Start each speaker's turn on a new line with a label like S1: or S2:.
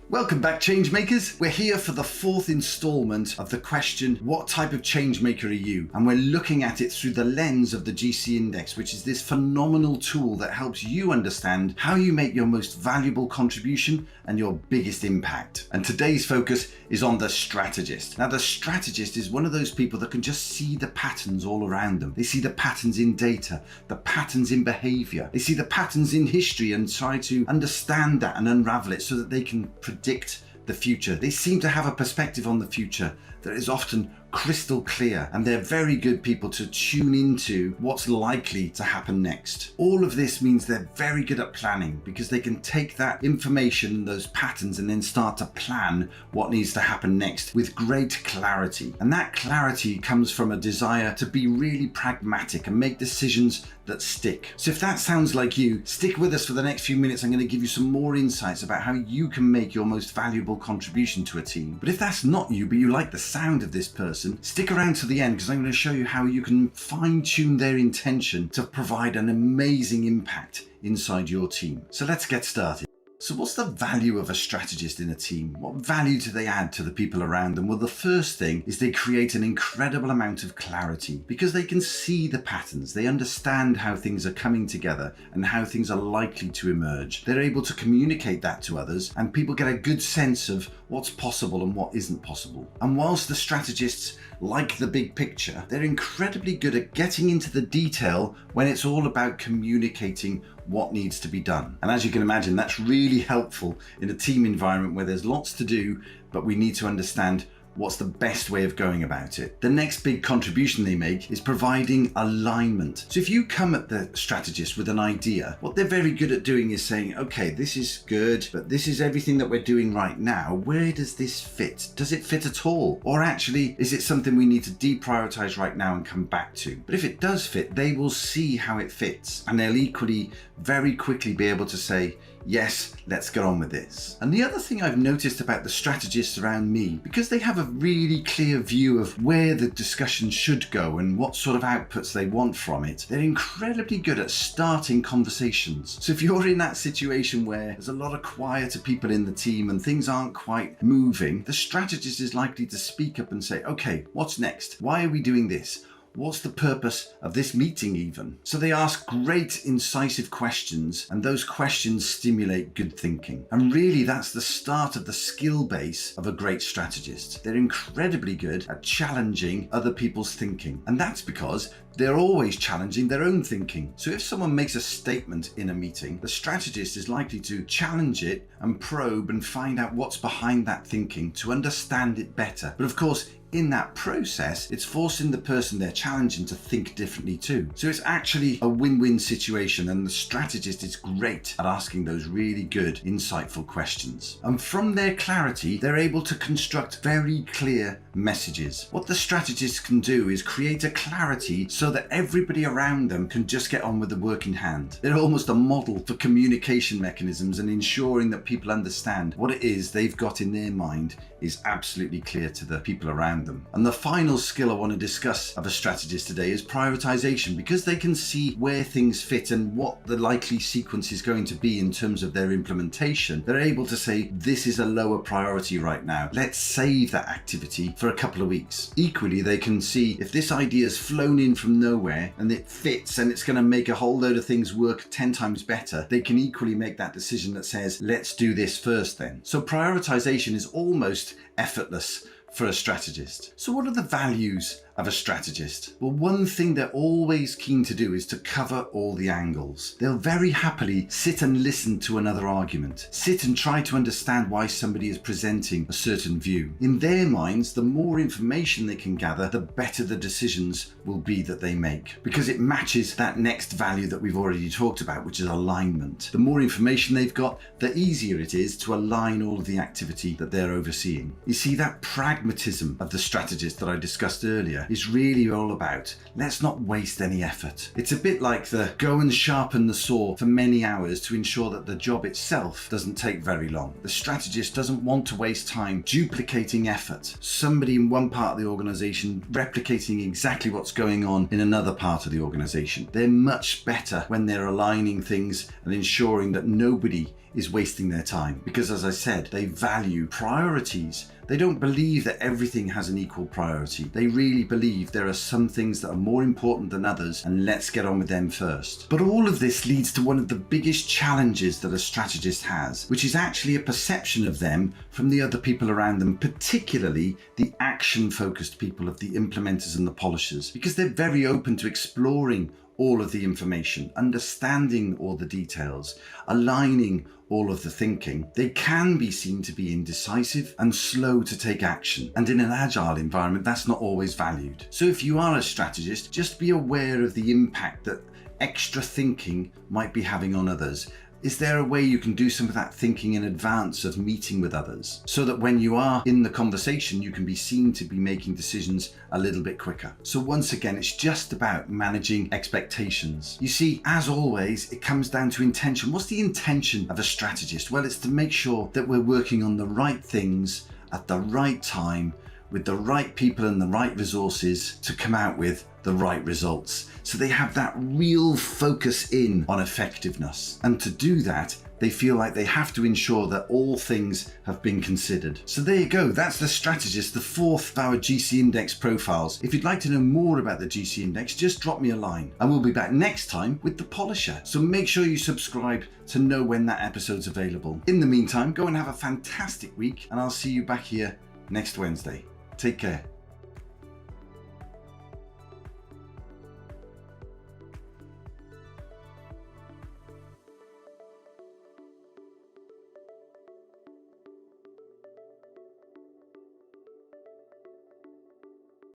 S1: Welcome back, Changemakers. We're here for the fourth installment of the question, what type of changemaker are you? And we're looking at it through the lens of the GC Index, which is this phenomenal tool that helps you understand how you make your most valuable contribution and your biggest impact. And today's focus is on the strategist. Now, the strategist is one of those people that can just see the patterns all around them. They see the patterns in data, the patterns in behavior. They see the patterns in history and try to understand that and unravel it so that they can predict the future. They seem to have a perspective on the future that is often crystal clear, and they're very good people to tune into what's likely to happen next. All of this means they're very good at planning because they can take that information, those patterns, and then start to plan what needs to happen next with great clarity. And that clarity comes from a desire to be really pragmatic and make decisions that stick. So if that sounds like you, stick with us for the next few minutes. I'm going to give you some more insights about how you can make your most valuable contribution to a team. But if that's not you, but you like the sound of this person, stick around to the end because I'm going to show you how you can fine-tune their intention to provide an amazing impact inside your team. So let's get started. So what's the value of a strategist in a team? What value do they add to the people around them? Well, the first thing is they create an incredible amount of clarity because they can see the patterns. They understand how things are coming together and how things are likely to emerge. They're able to communicate that to others, and people get a good sense of what's possible and what isn't possible. And whilst the strategists like the big picture, they're incredibly good at getting into the detail when it's all about communicating what needs to be done. And as you can imagine, that's really helpful in a team environment where there's lots to do, but we need to understand what's the best way of going about it. The next big contribution they make is providing alignment. So if you come at the strategist with an idea, what they're very good at doing is saying, okay, this is good, but this is everything that we're doing right now. Where does this fit? Does it fit at all? Or actually, is it something we need to deprioritize right now and come back to? But if it does fit, they will see how it fits, and they'll equally very quickly be able to say, yes, let's get on with this. And the other thing I've noticed about the strategists around me, because they have a really clear view of where the discussion should go and what sort of outputs they want from it, they're incredibly good at starting conversations. So if you're in that situation where there's a lot of quieter people in the team and things aren't quite moving, the strategist is likely to speak up and say, okay, what's next? Why are we doing this? What's the purpose of this meeting even? So they ask great incisive questions, and those questions stimulate good thinking. And really that's the start of the skill base of a great strategist. They're incredibly good at challenging other people's thinking. And that's because they're always challenging their own thinking. So if someone makes a statement in a meeting, the strategist is likely to challenge it and probe and find out what's behind that thinking to understand it better. But of course, in that process, it's forcing the person they're challenging to think differently too. So it's actually a win-win situation, and the strategist is great at asking those really good, insightful questions. And from their clarity, they're able to construct very clear messages. What the strategist can do is create a clarity so that everybody around them can just get on with the work in hand. They're almost a model for communication mechanisms, and ensuring that people understand what it is they've got in their mind is absolutely clear to the people around them. And the final skill I want to discuss of a strategist today is prioritization, because they can see where things fit and what the likely sequence is going to be in terms of their implementation. They're able to say, this is a lower priority right now. Let's save that activity for a couple of weeks. Equally, they can see if this idea has flown in from nowhere and it fits and it's going to make a whole load of things work 10 times better. They can equally make that decision that says, let's do this first then. So prioritization is almost effortless for a strategist. So what are the values of a strategist? Well, one thing they're always keen to do is to cover all the angles. They'll very happily sit and listen to another argument, sit and try to understand why somebody is presenting a certain view. In their minds, the more information they can gather, the better the decisions will be that they make, because it matches that next value that we've already talked about, which is alignment. The more information they've got, the easier it is to align all of the activity that they're overseeing. You see, that pragmatism of the strategist that I discussed earlier is really all about, let's not waste any effort. It's a bit like the go and sharpen the saw for many hours to ensure that the job itself doesn't take very long. The strategist doesn't want to waste time duplicating effort. Somebody in one part of the organization replicating exactly what's going on in another part of the organization. They're much better when they're aligning things and ensuring that nobody is wasting their time. Because as I said, they value priorities. They don't believe that everything has an equal priority. They really believe there are some things that are more important than others, and let's get on with them first. But all of this leads to one of the biggest challenges that a strategist has, which is actually a perception of them from the other people around them, particularly the action-focused people of the implementers and the polishers, because they're very open to exploring all of the information, understanding all the details, aligning all of the thinking. They can be seen to be indecisive and slow to take action. And in an agile environment, that's not always valued. So if you are a strategist, just be aware of the impact that extra thinking might be having on others. Is there a way you can do some of that thinking in advance of meeting with others so that when you are in the conversation, you can be seen to be making decisions a little bit quicker? So once again, it's just about managing expectations. You see, as always, it comes down to intention. What's the intention of a strategist? Well, it's to make sure that we're working on the right things at the right time with the right people and the right resources to come out with the right results. So they have that real focus in on effectiveness. And to do that, they feel like they have to ensure that all things have been considered. So there you go. That's the strategist, the fourth of our GC Index profiles. If you'd like to know more about the GC Index, just drop me a line and we'll be back next time with the polisher. So make sure you subscribe to know when that episode's available. In the meantime, go and have a fantastic week and I'll see you back here next Wednesday. Take care.